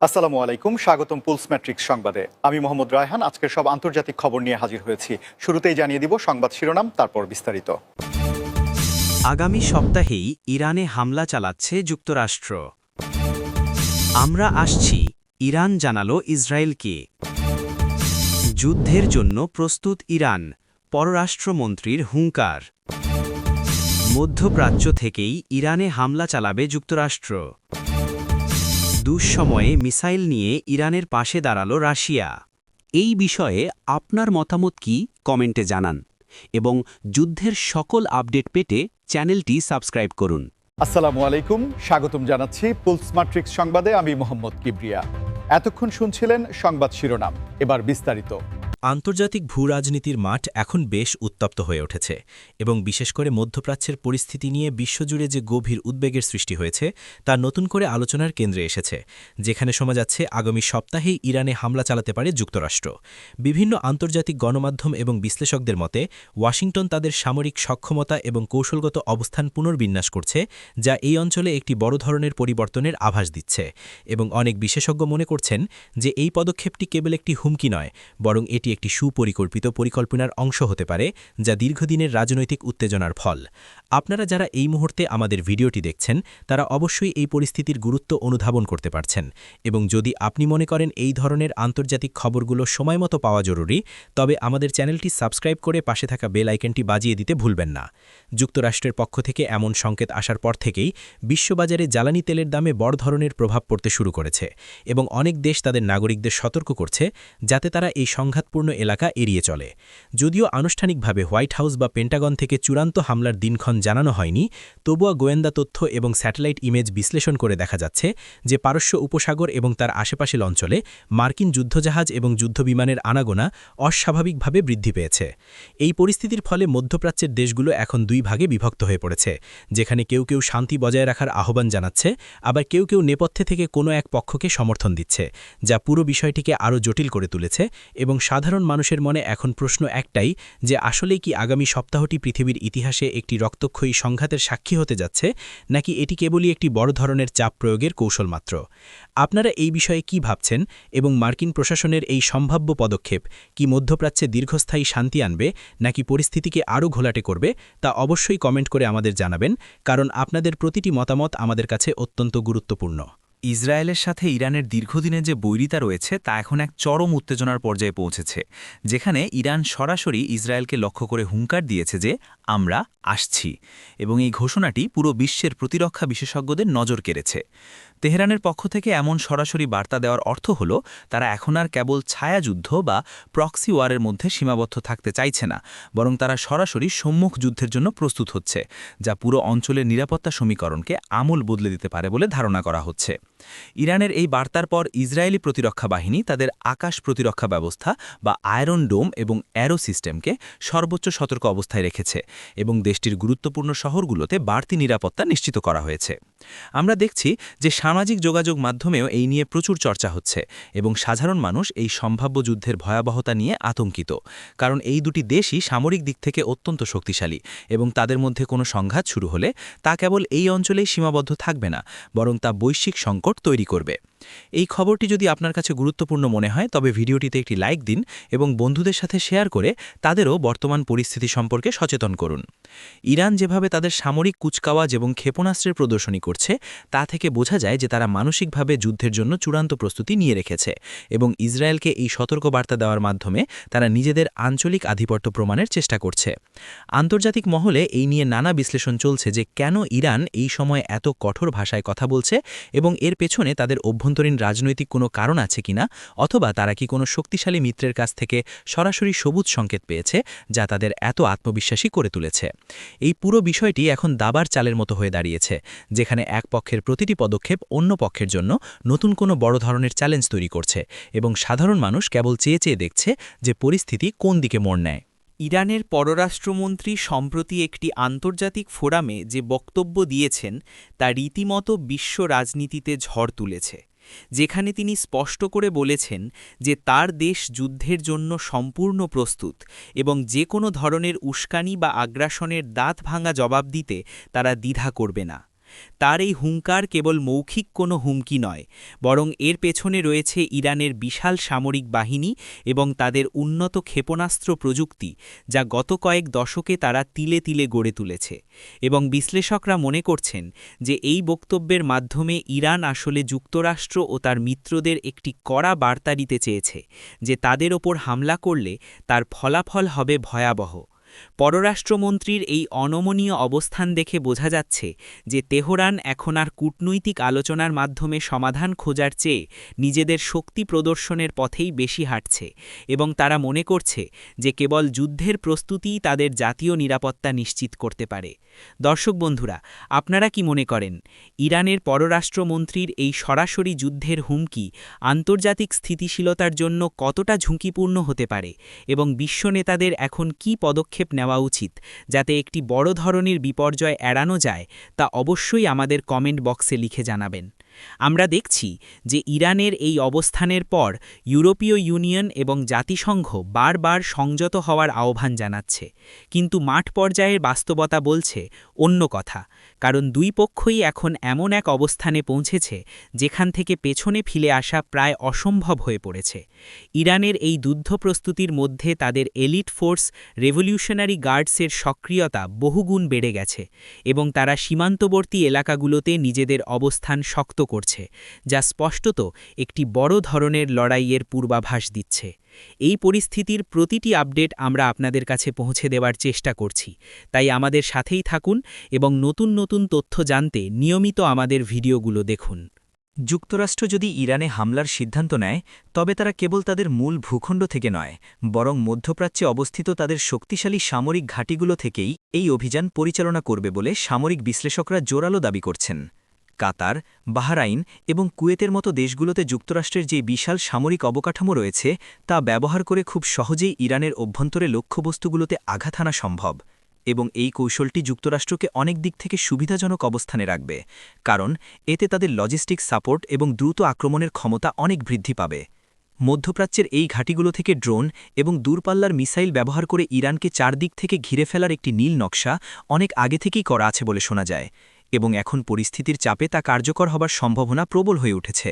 আসসালামু আলাইকুম, স্বাগতম পুলস ম্যাট্রিক্স সংবাদে। আমি মোহাম্মদ রায়হান আজকের সব আন্তর্জাতিক খবর নিয়ে হাজির হয়েছি। শুরুতেই জানিয়ে দিব সংবাদ শিরোনাম, তারপর বিস্তারিত। আগামী সপ্তাহেই ইরানে হামলা চালাচ্ছে যুক্তরাষ্ট্র। আমরা আসছি, ইরান জানালো ইসরায়েলকে। যুদ্ধের জন্য প্রস্তুত ইরান, পররাষ্ট্রমন্ত্রীর হুঙ্কার। মধ্যপ্রাচ্য থেকেই ইরানে হামলা চালাবে যুক্তরাষ্ট্র। দুঃসময়ে মিসাইল নিয়ে ইরানের পাশে দাঁড়ালো রাশিয়া। এই বিষয়ে আপনার মতামত কি কমেন্টে জানান এবং যুদ্ধের সকল আপডেট পেতে চ্যানেলটি সাবস্ক্রাইব করুন। আসসালামু আলাইকুম, স্বাগতম জানাচ্ছি পুলস ম্যাট্রিক্স সংবাদে। আমি মোহাম্মদ কিবরিয়া। এতক্ষণ শুনছিলেন সংবাদ শিরোনাম, এবার বিস্তারিত। আন্তর্জাতিক ভূরাজনীতির মাঠ এখন বেশ উত্তপ্ত হয়ে উঠেছে এবং বিশেষ করে মধ্যপ্রাচ্যের পরিস্থিতি নিয়ে বিশ্বজুড়ে যে গভীর উদ্বেগের সৃষ্টি হয়েছে তা নতুন করে আলোচনার কেন্দ্রে এসেছে, যেখানে শোনা যাচ্ছে আগামী সপ্তাহেই ইরানে হামলা চালাতে পারে যুক্তরাষ্ট্র। বিভিন্ন আন্তর্জাতিক গণমাধ্যম এবং বিশ্লেষকদের মতে ওয়াশিংটন তাদের সামরিক সক্ষমতা এবং কৌশলগত অবস্থান পুনর্বিন্যাস করছে, যা এই অঞ্চলে একটি বড় ধরনের পরিবর্তনের আভাস দিচ্ছে। এবং অনেক বিশেষজ্ঞ মনে করছেন যে এই পদক্ষেপটি কেবল একটি হুমকি নয়, বরং এটি একটি সুপরিকল্পিত পরিকল্পনার অংশ হতে পারে, যা দীর্ঘদিনের রাজনৈতিক উত্তেজনার ফল। আপনারা যারা এই মুহূর্তে আমাদের ভিডিওটি দেখছেন তারা অবশ্যই এই পরিস্থিতির গুরুত্ব অনুধাবন করতে পারছেন, এবং যদি আপনি মনে করেন এই ধরনের আন্তর্জাতিক খবরগুলো সময়মতো পাওয়া জরুরি, তবে আমাদের চ্যানেলটি সাবস্ক্রাইব করে পাশে থাকা বেল আইকনটি বাজিয়ে দিতে ভুলবেন না। যুক্তরাষ্ট্রের পক্ষ থেকে এমন সংকেত আসার পর থেকেই বিশ্ববাজারে জ্বালানি তেলের দামে বড় ধরনের প্রভাব পড়তে শুরু করেছে, এবং অনেক দেশ তাদের নাগরিকদের সতর্ক করছে যাতে তারা এই সংঘাতপূর্ণ এলাকা এড়িয়ে চলে। যদিও আনুষ্ঠানিকভাবে হোয়াইট হাউস বা পেন্টাগন থেকে চূড়ান্ত হামলার দিনক্ষণ জানানো হয়নি, তবুও গোয়েন্দা তথ্য এবং স্যাটেলাইট ইমেজ বিশ্লেষণ করে দেখা যাচ্ছে যে পারস্য উপসাগর এবং তার আশেপাশের অঞ্চলে মার্কিন যুদ্ধজাহাজ এবং যুদ্ধবিমানের আনাগোনা অস্বাভাবিকভাবে বৃদ্ধি পেয়েছে। এই পরিস্থিতির ফলে মধ্যপ্রাচ্যের দেশগুলো এখন দুই ভাগে বিভক্ত হয়ে পড়েছে, যেখানে কেউ কেউ শান্তি বজায় রাখার আহ্বান জানাচ্ছে, আবার কেউ কেউ নেপথ্যে থেকে কোনো এক পক্ষকে সমর্থন দিচ্ছে, যা পুরো বিষয়টিকে আরও জটিল করে তুলেছে। এবং সাধারণ মানুষের মনে এখন প্রশ্ন একটাই, যে আসলেই কি আগামী সপ্তাহটি পৃথিবীর ইতিহাসে একটি রক্তক্ষয়ী সংঘাতের সাক্ষী হতে যাচ্ছে, নাকি এটি কেবলই একটি বড় ধরনের চাপ প্রয়োগের কৌশল মাত্র? আপনারা এই বিষয়ে কি ভাবছেন, এবং মার্কিন প্রশাসনের এই সম্ভাব্য পদক্ষেপ কি মধ্যপ্রাচ্যে দীর্ঘস্থায়ী শান্তি আনবে নাকি পরিস্থিতিকে আরও ঘোলাটে করবে, তা অবশ্যই কমেন্ট করে আমাদের জানাবেন, কারণ আপনাদের প্রতিটি মতামত আমাদের কাছে অত্যন্ত গুরুত্বপূর্ণ। ইসরায়েলের সাথে ইরানের দীর্ঘদিনের যে বৈরিতা রয়েছে তা এখন এক চরম উত্তেজনার পর্যায়ে পৌঁছেছে, যেখানে ইরান সরাসরি ইসরায়েলকে লক্ষ্য করে হুঙ্কার দিয়েছে যে আমরা আসছি, এবং এই ঘোষণাটি পুরো বিশ্বের প্রতিরক্ষা বিশেষজ্ঞদের নজর কেড়েছে। তেহরানের পক্ষ থেকে এমন সরাসরি বার্তা দেওয়ার অর্থ হল তারা এখন আর কেবল ছায়াযুদ্ধ বা প্রক্সি ওয়ারের মধ্যে সীমাবদ্ধ থাকতে চাইছে না, বরং তারা সরাসরি সম্মুখ যুদ্ধের জন্য প্রস্তুত হচ্ছে, যা পুরো অঞ্চলের নিরাপত্তা সমীকরণকে আমূল বদলে দিতে পারে বলে ধারণা করা হচ্ছে। ইরানের এই বার্তার পর ইসরায়েলি প্রতিরক্ষা বাহিনী তাদের আকাশ প্রতিরক্ষা ব্যবস্থা বা আয়রন ডোম এবং অ্যারো সিস্টেমকে সর্বোচ্চ সতর্ক অবস্থায় রেখেছে, এবং দেশটির গুরুত্বপূর্ণ শহরগুলোতে বাড়তি নিরাপত্তা নিশ্চিত করা হয়েছে। আমরা দেখছি যে সামাজিক যোগাযোগ মাধ্যমেও এই নিয়ে প্রচুর চর্চা হচ্ছে, এবং সাধারণ মানুষ এই সম্ভাব্য যুদ্ধের ভয়াবহতা নিয়ে আতঙ্কিত, কারণ এই দুটি দেশই সামরিক দিক থেকে অত্যন্ত শক্তিশালী, এবং তাদের মধ্যে কোনো সংঘাত শুরু হলে তা কেবল এই অঞ্চলেই সীমাবদ্ধ থাকবে না, বরং তা বৈশ্বিক সংকট তৈরি করবে। এই খবরটি যদি আপনার কাছে গুরুত্বপূর্ণ মনে হয় তবে ভিডিওটিতে একটি লাইক দিন এবং বন্ধুদের সাথে শেয়ার করে তাদেরও বর্তমান পরিস্থিতি সম্পর্কে সচেতন করুন। ইরান যেভাবে তাদের সামরিক কুচকাওয়াজ এবং ক্ষেপণাস্ত্রের প্রদর্শনী করছে তা থেকে বোঝা যায় যে তারা মানসিকভাবে যুদ্ধের জন্য চূড়ান্ত প্রস্তুতি নিয়ে রেখেছে, এবং ইসরায়েলকে এই সতর্কবার্তা দেওয়ার মাধ্যমে তারা নিজেদের আঞ্চলিক আধিপত্য প্রমাণের চেষ্টা করছে। আন্তর্জাতিক মহলে এই নিয়ে নানা বিশ্লেষণ চলছে যে কেন ইরান এই সময় এত কঠোর ভাষায় কথা বলছে, এবং এর পেছনে তাদের অভ্যন্তরীণ রাজনৈতিক কোনো কারণ আছে কিনা, অথবা তারা কি কোনো শক্তিশালী মিত্রের কাছ থেকে সরাসরি সবুজ সংকেত পেয়েছে যা তাদের এত আত্মবিশ্বাসী করে তুলেছে। এই পুরো বিষয়টি এখন দাবার চালের মতো হয়ে দাঁড়িয়েছে, যেখানে এক পক্ষের প্রতিটি পদক্ষেপ অন্য পক্ষের জন্য নতুন কোনো বড় ধরনের চ্যালেঞ্জ তৈরি করছে, এবং সাধারণ মানুষ কেবল চেয়ে চেয়ে দেখছে যে পরিস্থিতি কোন দিকে মোড় নেয়। ইরানের পররাষ্ট্রমন্ত্রী সম্প্রতি একটি আন্তর্জাতিক ফোরামে যে বক্তব্য দিয়েছেন তা রীতিমতো বিশ্ব রাজনীতিতে ঝড় তুলেছে, যেখানে তিনি স্পষ্ট করে বলেছেন যে তার দেশ যুদ্ধের জন্য সম্পূর্ণ প্রস্তুত, এবং যে কোনো ধরনের উস্কানি বা আগ্রাসনের দাঁত ভাঙা জবাব দিতে তারা দ্বিধা করবে না। তার এই হুঙ্কার কেবল মৌখিক কোনো হুমকি নয়, বরং এর পেছনে রয়েছে ইরানের বিশাল সামরিক বাহিনী এবং তাদের উন্নত ক্ষেপণাস্ত্র প্রযুক্তি, যা গত কয়েক দশকে তারা তিলে তিলে গড়ে তুলেছে। এবং বিশ্লেষকরা মনে করছেন যে এই বক্তব্যের মাধ্যমে ইরান আসলে যুক্তরাষ্ট্র ও তার মিত্রদের একটি কড়া বার্তা দিতে চেয়েছে যে তাদের ওপর হামলা করলে তার ফলাফল হবে ভয়াবহ। পররাষ্ট্রমন্ত্রীর এই অনমনীয় অবস্থান দেখে বোঝা যাচ্ছে যে তেহরান এখন আর কূটনৈতিক আলোচনার মাধ্যমে সমাধান খোঁজার চেয়ে নিজেদের শক্তি প্রদর্শনের পথেই বেশি হাঁটছে এবং তারা মনে করছে যে কেবল যুদ্ধের প্রস্তুতিই তাদের জাতীয় নিরাপত্তা নিশ্চিত করতে পারে। দর্শক বন্ধুরা, আপনারা কি মনে করেন ইরানের পররাষ্ট্রমন্ত্রীর এই সরাসরি যুদ্ধের হুমকি আন্তর্জাতিক স্থিতিশীলতার জন্য কতটা ঝুঁকিপূর্ণ হতে পারে এবং বিশ্ব নেতাদের এখন কী পদক্ষেপ নেওয়া উচিত যাতে একটি বড় ধরনের বিপর্যয় এড়ানো যায়, তা অবশ্যই আমাদের কমেন্ট বক্সে লিখে জানাবেন। আমরা দেখছি যে ইরানের এই অবস্থানের পর ইউরোপীয় ইউনিয়ন এবং জাতিসংঘ বারবার সংযত হওয়ার আহ্বান জানাচ্ছে, কিন্তু মাঠ পর্যায়ের বাস্তবতা বলছে অন্য কথা, কারণ দুই পক্ষই এখন এমন এক অবস্থানে পৌঁছেছে যেখান থেকে পেছনে ফিরে আসা প্রায় অসম্ভব হয়ে পড়েছে। ইরানের এই যুদ্ধ প্রস্তুতির মধ্যে তাদের এলিট ফোর্স রেভলিউশনারি গার্ডসের সক্রিয়তা বহুগুণ বেড়ে গেছে এবং তারা সীমান্তবর্তী এলাকাগুলোতে নিজেদের অবস্থান শক্ত করছে, যা স্পষ্টত একটি বড় ধরনের লড়াইয়ের পূর্বাভাস দিচ্ছে। এই পরিস্থিতির প্রতিটি আপডেট আমরা আপনাদের কাছে পৌঁছে দেওয়ার চেষ্টা করছি, তাই আমাদের সাথেই থাকুন এবং নতুন নতুন তথ্য জানতে নিয়মিত আমাদের ভিডিওগুলো দেখুন। যুক্তরাষ্ট্র যদি ইরানে হামলার সিদ্ধান্ত নেয়, তবে তারা কেবল তাদের মূল ভূখণ্ড থেকে নয়, বরং মধ্যপ্রাচ্যে অবস্থিত তাদের শক্তিশালী সামরিক ঘাঁটিগুলো থেকেই এই অভিযান পরিচালনা করবে বলে সামরিক বিশ্লেষকরা জোরালো দাবি করছেন। কাতার, বাহরাইন এবং কুয়েতের মতো দেশগুলোতে যুক্তরাষ্ট্রের যে বিশাল সামরিক অবকাঠামো রয়েছে তা ব্যবহার করে খুব সহজেই ইরানের অভ্যন্তরে লক্ষ্যবস্তুগুলোতে আঘাত হানা সম্ভব, এবং এই কৌশলটি যুক্তরাষ্ট্রকে অনেক দিক থেকে সুবিধাজনক অবস্থানে রাখবে, কারণ এতে তাদের লজিস্টিক সাপোর্ট এবং দ্রুত আক্রমণের ক্ষমতা অনেক বৃদ্ধি পাবে। মধ্যপ্রাচ্যের এই ঘাঁটিগুলো থেকে ড্রোন এবং দূরপাল্লার মিসাইল ব্যবহার করে ইরানকে চারদিক থেকে ঘিরে ফেলার একটি নীল নকশা অনেক আগে থেকেই করা আছে বলে শোনা যায়, এবং এখন পরিস্থিতির চাপে তা কার্যকর হবার সম্ভাবনা প্রবল হয়ে উঠেছে।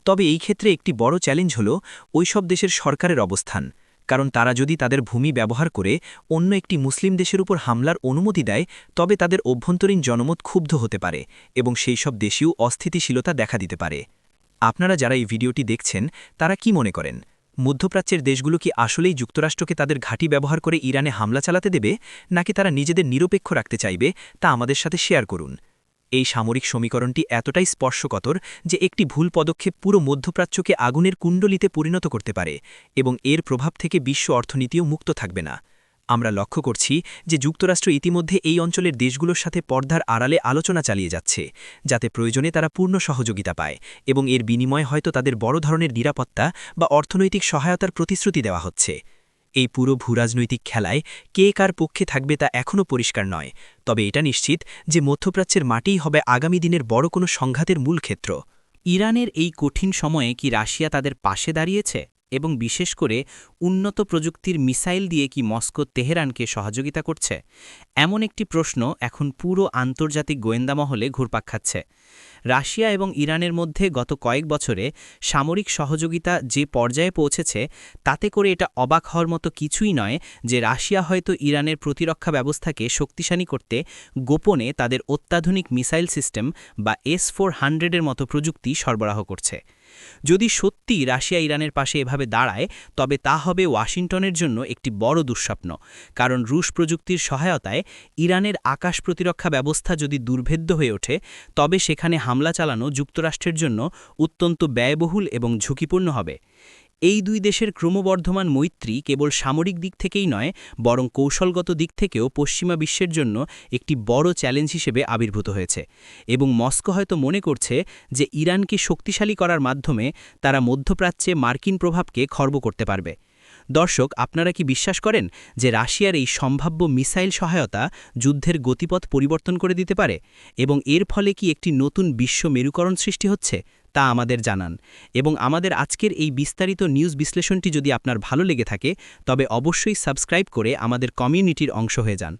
তবে এই ক্ষেত্রে একটি বড় চ্যালেঞ্জ হল ওইসব দেশের সরকারের অবস্থান, কারণ তারা যদি তাদের ভূমি ব্যবহার করে অন্য একটি মুসলিম দেশের উপর হামলার অনুমতি দেয়, তবে তাদের অভ্যন্তরীণ জনমত ক্ষুব্ধ হতে পারে এবং সেই সব দেশেও অস্থিতিশীলতা দেখা দিতে পারে। আপনারা যারা এই ভিডিওটি দেখছেন তারা কি মনে করেন, মধ্যপ্রাচ্যের দেশগুলো কি আসলেই যুক্তরাষ্ট্রকে তাদের ঘাঁটি ব্যবহার করে ইরানে হামলা চালাতে দেবে, নাকি তারা নিজেদের নিরপেক্ষ রাখতে চাইবে, তা আমাদের সাথে শেয়ার করুন। এই সামরিক সমীকরণটি এতটাই স্পর্শকাতর যে একটি ভুল পদক্ষেপ পুরো মধ্যপ্রাচ্যকে আগুনের কুণ্ডলিতে পরিণত করতে পারে এবং এর প্রভাব থেকে বিশ্ব অর্থনীতিও মুক্ত থাকবে না। আমরা লক্ষ্য করছি যে যুক্তরাষ্ট্র ইতিমধ্যে এই অঞ্চলের দেশগুলোর সাথে পর্দার আড়ালে আলোচনা চালিয়ে যাচ্ছে, যাতে প্রয়োজনে তারা পূর্ণ সহযোগিতা পায় এবং এর বিনিময়ে হয়তো তাদের বড় ধরনের নিরাপত্তা বা অর্থনৈতিক সহায়তার প্রতিশ্রুতি দেওয়া হচ্ছে। এই পুরো ভূরাজনৈতিক খেলায় কে কার পক্ষে থাকবে তা এখনও পরিষ্কার নয়, তবে এটা নিশ্চিত যে মধ্যপ্রাচ্যের মাটিই হবে আগামী দিনের বড় কোনো সংঘাতের মূল ক্ষেত্র। ইরানের এই কঠিন সময়ে কি রাশিয়া তাদের পাশে দাঁড়িয়েছে, এবং বিশেষ করে উন্নত প্রযুক্তির মিসাইল দিয়ে কি মস্কো তেহরানকে সহযোগিতা করছে? এমন একটি প্রশ্ন এখন পুরো আন্তর্জাতিক গোয়েন্দা মহলে ঘুরপাক খাচ্ছে। রাশিয়া এবং ইরানের মধ্যে গত কয়েক বছরে সামরিক সহযোগিতা যে পর্যায়ে পৌঁছেছে, তাতে করে এটা অবাক হওয়ার মতো কিছুই নয় যে রাশিয়া হয়তো ইরানের প্রতিরক্ষা ব্যবস্থাকে শক্তিশালী করতে গোপনে তাদের অত্যাধুনিক মিসাইল সিস্টেম বা S-400-এর মতো প্রযুক্তি সরবরাহ করছে। যদি সত্যি রাশিয়া ইরানের পাশে এভাবে দাঁড়ায়, তবে তা হবে ওয়াশিংটনের জন্য একটি বড় দুঃস্বপ্ন, কারণ রুশ প্রযুক্তির সহায়তায় ইরানের আকাশ প্রতিরক্ষা ব্যবস্থা যদি দুর্ভেদ্য হয়ে ওঠে, তবে সেখানে হামলা চালানো যুক্তরাষ্ট্রের জন্য অত্যন্ত ব্যয়বহুল এবং ঝুঁকিপূর্ণ হবে। এই দুই দেশের ক্রমবর্ধমান মৈত্রী কেবল সামরিক দিক থেকেই নয়, বরং কৌশলগত দিক থেকেও পশ্চিমা বিশ্বের জন্য একটি বড় চ্যালেঞ্জ হিসেবে আবির্ভূত হয়েছে, এবং মস্কো হয়তো মনে করছে যে ইরানকে শক্তিশালী করার মাধ্যমে তারা মধ্যপ্রাচ্যে মার্কিন প্রভাবকে খর্ব করতে পারবে। দর্শক, আপনারা কি বিশ্বাস করেন যে রাশিয়ার এই সম্ভাব্য মিসাইল সহায়তা যুদ্ধের গতিপথ পরিবর্তন করে দিতে পারে, এবং এর ফলে কি একটি নতুন বিশ্ব মেরুকরণ সৃষ্টি হচ্ছে, তা আমাদের জানান। এবং আমাদের আজকের এই বিস্তারিত নিউজ বিশ্লেষণটি যদি আপনার ভালো লেগে থাকে, তবে অবশ্যই সাবস্ক্রাইব করে আমাদের কমিউনিটির অংশ হয়ে যান।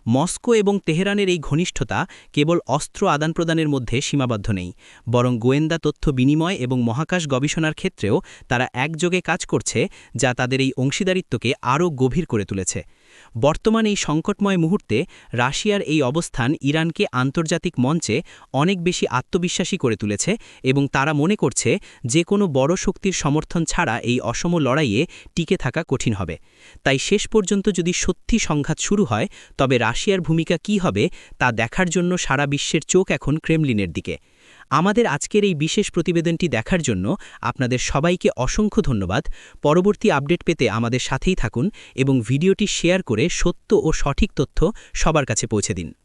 মস্কো এবং তেহরানের এই ঘনিষ্ঠতা কেবল অস্ত্র আদান-প্রদানের মধ্যে সীমাবদ্ধ নেই, বরং গোয়েন্দা তথ্য বিনিময় এবং মহাকাশ গবেষণার ক্ষেত্রেও তারা একযোগে কাজ করছে, যা তাদের এই অংশীদারিত্বকে আরও গভীর করে তুলেছে। বর্তমান এই সংকটময় মুহূর্তে রাশিয়ার এই অবস্থান ইরানকে আন্তর্জাতিক মঞ্চে অনেক বেশি আত্মবিশ্বাসী করে তুলেছে এবং তারা মনে করছে যে কোনো বড় শক্তির সমর্থন ছাড়া এই অসম লড়াইয়ে টিকে থাকা কঠিন হবে। তাই শেষ পর্যন্ত যদি সত্যি সংঘাত শুরু হয়, তবে রাশিয়ার ভূমিকা কী হবে তা দেখার জন্য সারা বিশ্বের চোখ এখন ক্রেমলিনের দিকে। আমাদের আজকের এই বিশেষ প্রতিবেদনটি দেখার জন্য আপনাদের সবাইকে অসংখ্য ধন্যবাদ। পরবর্তী আপডেট পেতে আমাদের সাথেই থাকুন এবং ভিডিওটি শেয়ার করে সত্য ও সঠিক তথ্য সবার কাছে পৌঁছে দিন।